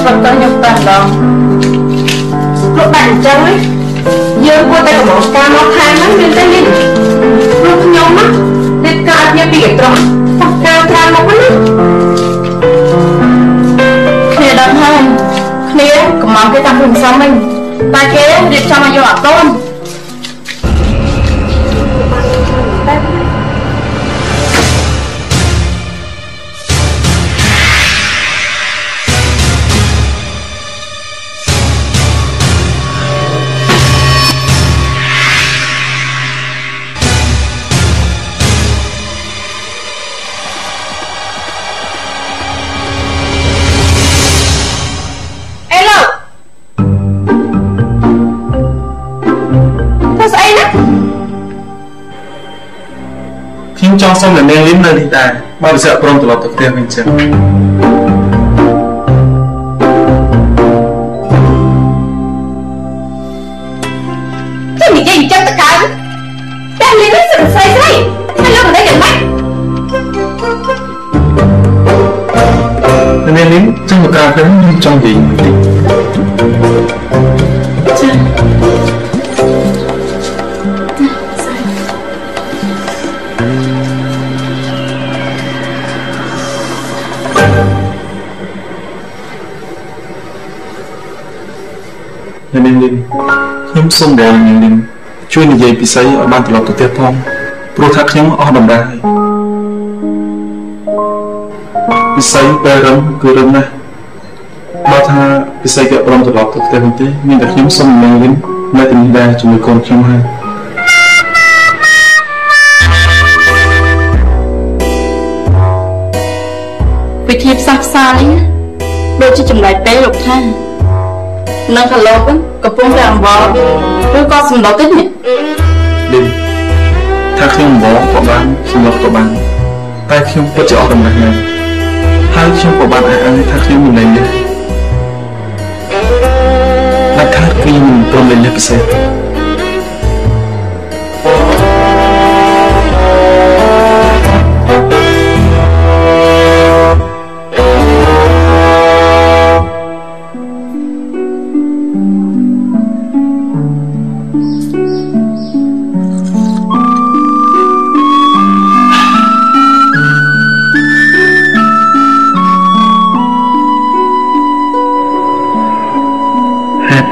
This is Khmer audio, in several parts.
Phần tôi nhập tần đó lúc bạn chân ấy dương cô tay của một ca nó than lắm nên tay nhìn lúc nhóm á nên ca như bị cái trống hoặc ca than nó quá khi đâm hơn khi cũng mong cái tâm hồn sau mình ta kế để cho mà dọa tôn trong xong là nêu lím nơi đi ta bao giờ prom từ lọt thực tế mình chẳng cái gì trong tất cả đang lên cái sự xoay xoay hay là ở đây gần mắt nêu lím trong một ca khấn trong gì nênខ្ញុំសូមបងនាងជួយនិយាយពិសេសឲ្យបានត្រឡប់ទៅផ្ទះផងព្រោះថាខ្ញុំអស់ដំណើរហើយពិសេសពេលរំគឺរំណាស់បើថាពិសេសក៏ព្រមត្រឡប់ទៅផ្ទះវិញទេមានតែខ្ញុំសូមនាងវិញនៅទីនេះដែរជាមួយកូនខ្ញុំហើយវិធីផ្សះផ្សាយដូចជាចម្លែកពេលលោកថានៅកឡូបកំពុងតែអង្វរឬក៏សម្ដៅតិចនេះលីនថាខ្ញុំអង្វរក៏បានសម្ដៅក៏បានតែខ្ញុំពិតជាអស់ដំណឹងណាស់ហើយខ្ញុំក៏បានអះអាងថាខ្ញុំមិនលែងនេះតែខាតគឺមិនព្រមលែងនេះពិសេស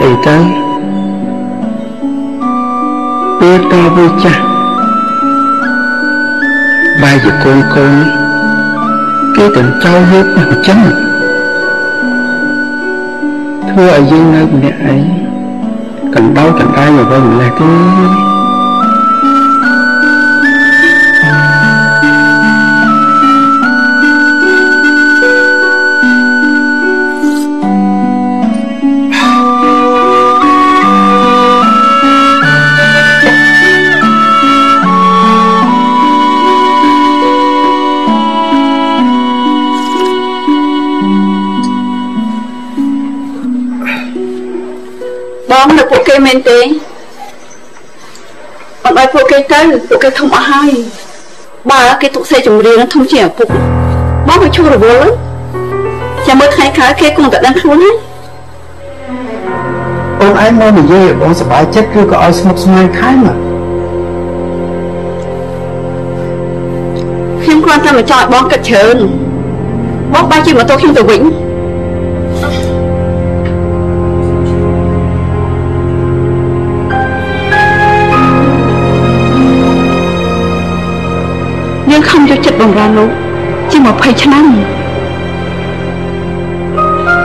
អីទៅពេលតវាចាស់បាយជាកូនគេទាំងចោលយកមកចឹងធ្វើឲ្យយើងនៅម្នាក់ឯងកណ្ដោចកណ្ដាលមកវិញម្លេះទេពួកគេមែនទេអត់ឲ្យពួកគេទៅពួកគេធំអស់ហើយបើគេទុកសេចម្រៀងធំជាឪពុកបងមកឈួររវល់ចាំមើលថ្ងៃក្រោយគេគង់តែដឹងខ្លួនហើយអូនឯងមកនិយាយឲ្យបងសប្បាយចិត្តឬក៏ឲ្យស្មុគស្មាញថែមខ្ញុំគ្រាន់តែមកចោលឲ្យបងគិតច្រើនបងបែរជាមកទៅខ្ញុំទៅវិញយើងខំយកចិត្តបំរើលោកជា20ឆ្នាំ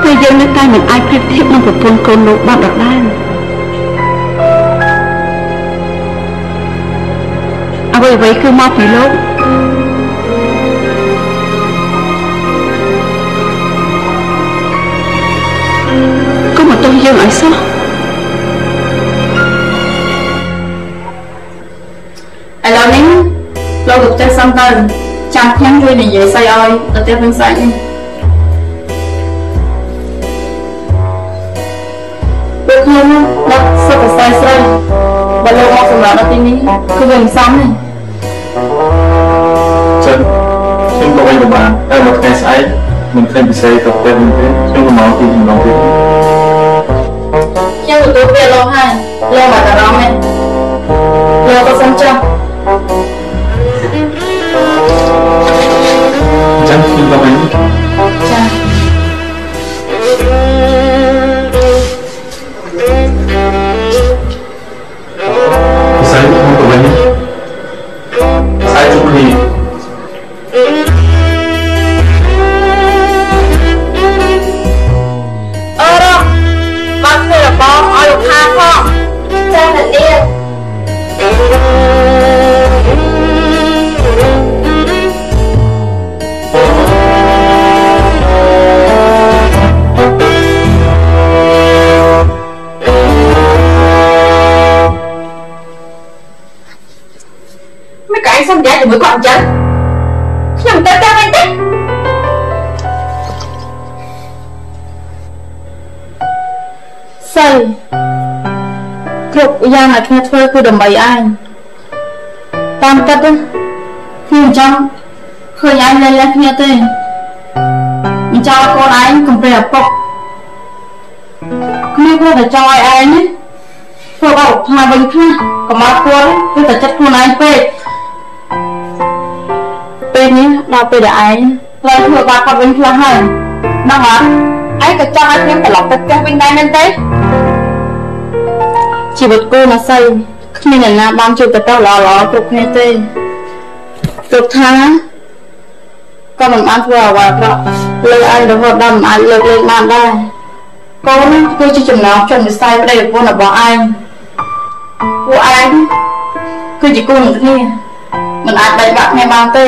តែយើងនៅតែមិនអាចប្រៀបធៀបនឹងប្រពន្ធកូនលោកបានដដែលអ្វីៗគឺមកពីលោកកុំមកទោសយើងឲ្យសោះឥឡូវនេះលោកទៅផ្ទះសំទៅចាំខ្ញុំជួយនិយាយស្អីឲ្យទៅផ្ទះវិញស្អែកនេះពួកខ្ញុំដឹកសុខស្រីស្រីបើលោកមកសម្រាប់នៅទីនេះគឺវាមិនសមទេចឹងខ្ញុំក៏វិញបានតែមកថ្ងៃស្អែក mình thêm bị say tập tên thế chứ không nói gì mình nói gì nhưng mà tôi biết lo hai lo mà cả đó mẹ lo có xong chưa chắc khi lo ấy dạ sai không có vấn đề sai chút gì đó bác thuê là bom ở lục tha không cha là điên mấy cái anh xăm giá thì mới còn chân nhầm tới cao anh tích xâyគ្រប់យ៉ាងដែលគ្នាធ្វើគឺដើម្បីឯងតាមពិតខ្ញុំចង់ឃើញឯងលែងគ្នាទេមិនចង់ឲ្យកូនឯងកំព្រាឪពុកគ្នាគ្រាន់តែចង់ឲ្យឯងនេះធ្វើបោកថាវិញខ្លះកុំមកគល់គឺតែចិត្តខ្លួនឯងពេកពេលនេះដល់ពេលដែលឯងត្រូវធ្វើបាបគាត់វិញខ្លះហើយដឹងអត់ឯងក៏ចង់ឲ្យខ្ញុំត្រឡប់ទៅផ្ទះវិញដែរមែនទេជីវិតគូណាស័យគ្មានអ្នកណាបានជួបតែល្អគ្រប់គ្នាទេទុកថាក៏មិនបានធ្វើអ្វីអាក្រក់លើឯងរហូតដល់មិនអាចលើកលែងបានដែរកូនគឺជាចំណងជុំនិស្ស័យប្តីប្រពន្ធរបស់ឯងពួកឯងគឺជាគូនឹងគ្នាមិនអាចបែកបាក់គ្នាបានទេ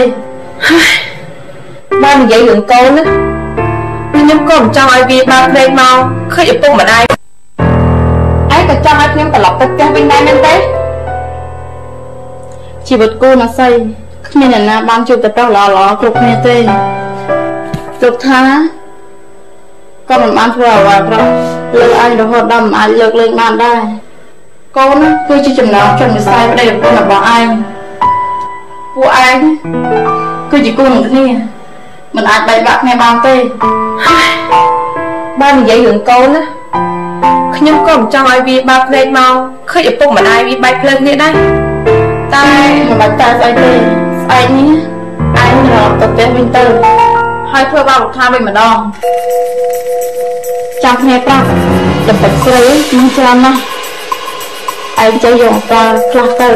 បាននិយាយរឿងកូនណាខ្ញុំក៏មិនចង់ឲ្យវាបានភ្លេចមកឃើញឪពុកម្ដាយឯងក៏ចង់ឲ្យខ្ញុំត្រឡប់ទៅផ្ទះវិញដែរមែនទេជីវិតគូណាស័យគ្មានអ្នកណាបានជួបតែល្អគ្រប់គ្នាទេទុកថាក៏មិនបានធ្វើអ្វីអាក្រក់លើឯងរហូតដល់មិនអាចលើកលែងបានដែរកូនគឺជាចំណងជុំនិស្ស័យប្តីប្រពន្ធរបស់ឯងពួកឯងគឺជាគូនឹងគ្នាមិនអាចបែកបាក់គ្នាបានទេបាននិយាយរឿងកូនណាខ្ញុំក៏មិនចង់ឲ្យវាបាក់ភ្លេចមកឃើញឪពុកម្ដាយវាបែកភ្លើងគ្នាដែរតែមិនបាច់តែស្អីទេស្អែកនេះឯងរកទៅផ្ទះវិញទៅហើយធ្វើបាបលោកថាវិញម្ដងចាំគ្នាប្រាប់ដើម្បីគ្រូមិនច្រើនណាស់ឯងចូលយកតាខ្លះទៅ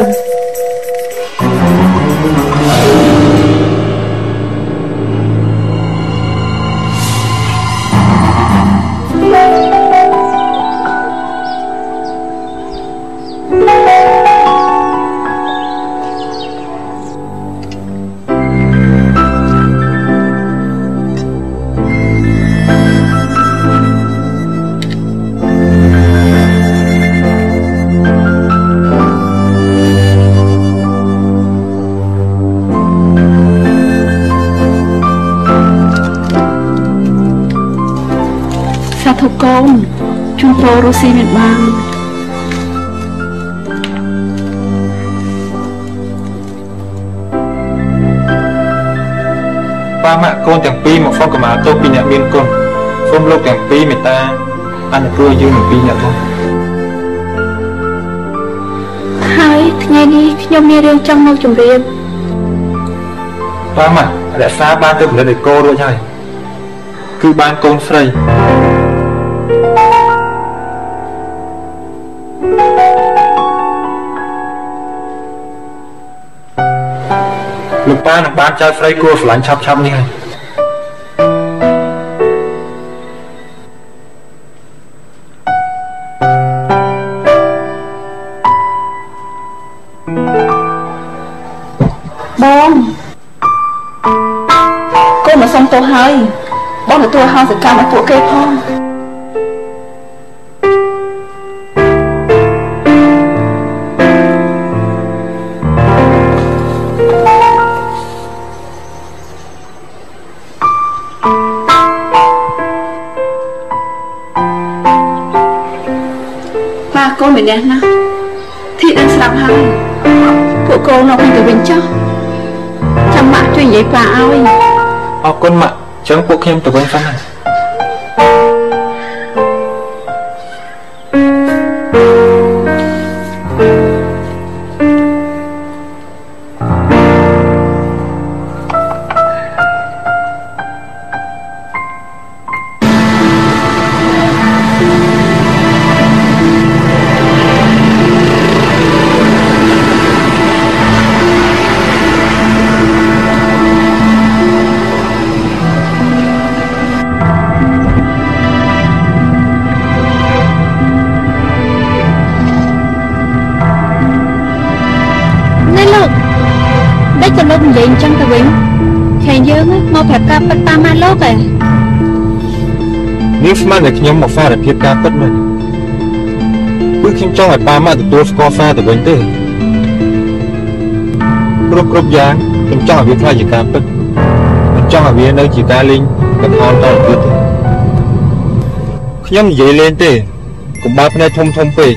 ធុកូនជូនពោរស់ស៊ីមានបានប៉ាម៉ាក់កូនទាំងពីរមកសុំកម្មាទោសពីអ្នកមានគុណសូមលោកទាំងពីរមេត្តាអនុគ្រោះយើងទាំងពីរអ្នកនោះហើយថ្ងៃនេះខ្ញុំមានរឿងចង់មកជម្រាបប៉ាម៉ាក់រក្សាបានទៅផលិតឯកោរួចហើយគឺបានកូនស្រីលោកប៉ានឹងបានចៅស្រីគួរស្រឡាញ់ឆាប់នេះហើយបងកូនមកសុំទោសហើយបងទទួលហោសកម្មឲ្យពួកគេផងកូនម្នាក់ណាធីដឹងស្រាប់ហើយពួកកូននៅពីទៅវិញចុះចាំម៉ាក់ជួយនិយាយប៉ាឲ្យអរគុណម៉ាក់ ចឹងពួកខ្ញុំទៅវិញសិនណានិយាយអញ្ចឹងទៅវិញខែយើងមកប្រកាសពិតតាមម៉ាលោកឯងនេះស្មានតែខ្ញុំមកសារភាពការពិតមែនគឺខ្ញុំចង់ឲ្យប៉ាម៉ាក់ទទួលស្គាល់សារទៅវិញទេគ្រប់យ៉ាងខ្ញុំចង់ឲ្យវាខ្លាចជាការពិតមិនចង់ឲ្យវានៅជាការលេងកថាតទៅទៀតទេខ្ញុំនិយាយលេងទេកុំបើភ្នែកធំពេក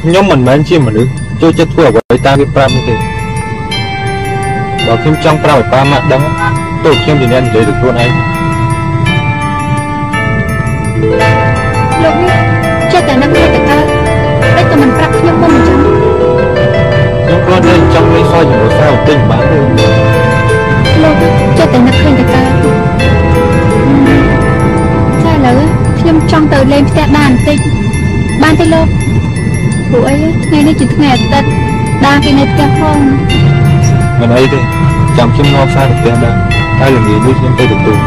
ខ្ញុំមិនមែនជាមនុស្សចូលចិត្តធ្វើអ្វីតាមវាប្រាប់នេះទេបើខ្ញុំចង់ប្រាប់ឲ្យប៉ាម៉ាក់ដឹងទោះខ្ញុំជាអ្នកនិយាយទៅខ្លួនឯងលោកនេះចេះតែនឹកតែកើតតែក៏មិនប្រាប់ខ្ញុំមុនអញ្ចឹងខ្ញុំគ្រាន់តែចង់លេងសើចជាមួយសារបន្តិចបានទេលោកចេះតែនឹកឃើញតែកើតចាឥឡូវខ្ញុំចង់ទៅលេងផ្ទះបានបន្តិចបានទេលោកព្រោះអីថ្ងៃនេះជាថ្ងៃអាទិត្យដាគេនៅផ្ទះផងមិនអីទេចាំខ្ញុំនាំសារទៅផ្ទះដែរហើយល្ងាចនេះខ្ញុំទៅទទួល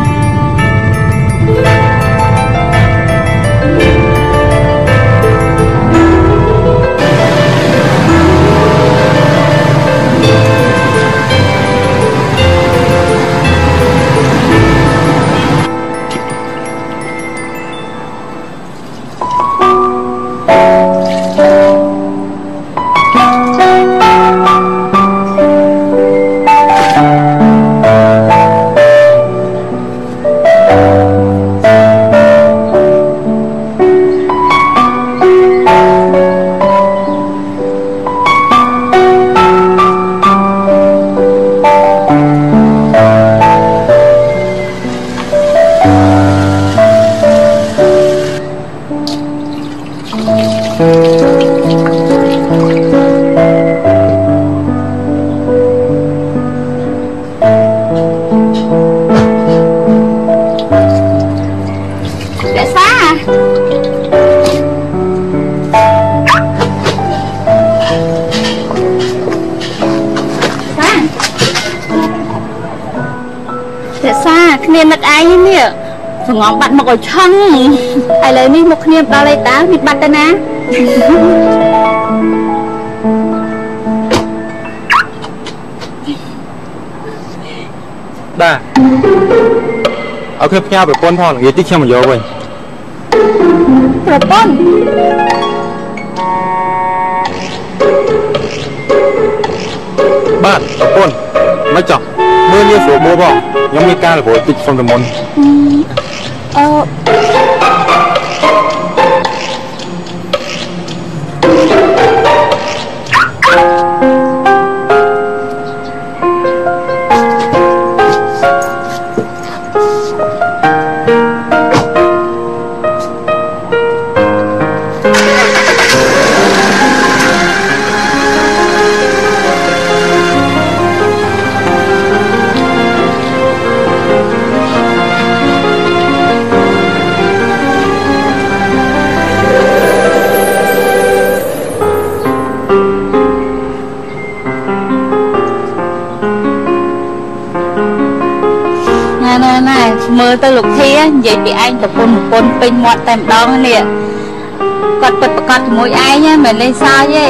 ងំបាត់មកឲ្យឆឹងឥឡូវនេះមកគ្នាដល់ឯតាមានបាត់ទៅណាបាទអូខេផ្ញើប្រពន្ធផងនិយាយតិចខ្ញុំមកយកវិញប្រពន្ធបាទប្រពន្ធមិនចោះមើលលាស្រួលបួបងខ្ញុំមានការរវល់តិចសុំទៅមុនមើលទៅលោកធានិយាយពីឯងប្រពន្ធពេញមាត់តែម្ដងនេះគាត់ពិតប្រកបជាមួយឯងមិនលេងសើចទេ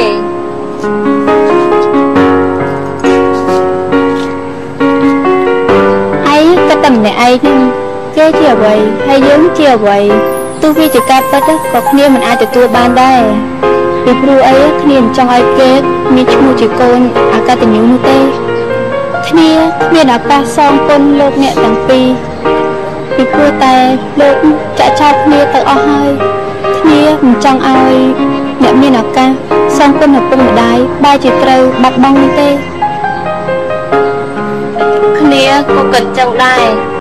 ឯងគិតតែម្នាក់ឯងគេជាអ្វីហើយយើងជាអ្វីទោះវាជាការពិតក៏គ្នាមិនអាចទទួលបានដែរពីព្រោះអីគ្នាមិនចង់ឲ្យគេមានឈ្មោះជាកូនអកតញ្ញូនោះទេគ្នាមានឱកាសសងគុណលោកអ្នកទាំងពីរពីព្រោះតែលោកចាក់ចោលគ្នាទៅអស់ហើយគ្នាមិនចង់ឲ្យអ្នកមានឱកាសសងគុណឪពុកម្ដាយបែរជាត្រូវបាត់បង់នេះទេគ្នាក៏គិតចឹងដែរ